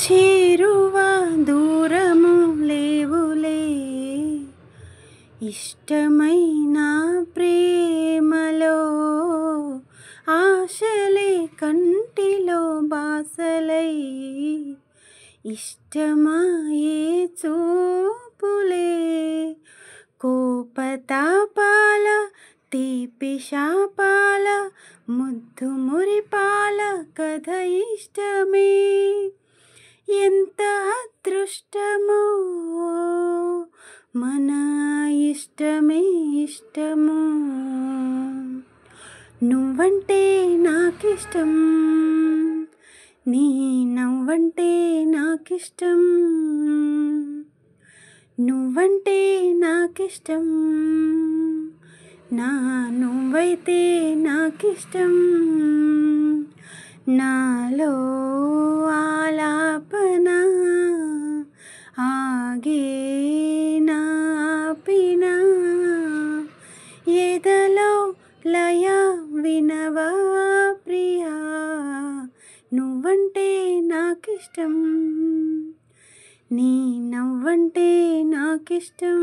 చేరువ దూరము లేవులే, ఇష్టమైన ప్రేమలో ఆశలే కంటిలో బాసలై, ఇష్టమాయే చూపులే కోపతాపాల తీపి శాపాల ముద్దు మురిపాల కథ ఇష్టమే. ఎంత అదృష్టమో మన ఇష్టమే ఇష్టము. నువ్వంటే నాకిష్టం, నీ నవ్వంటే నాకిష్టం, నువ్వంటే నాకిష్టం, నా నువ్వైతే నాకిష్టం. నాలో ఆలాపన ఆగేనా ఆపిన, ఎదలో లయ వినవా ప్రియా, నువ్వంటే నాకిష్టం, నీ నవ్వంటే నాకిష్టం.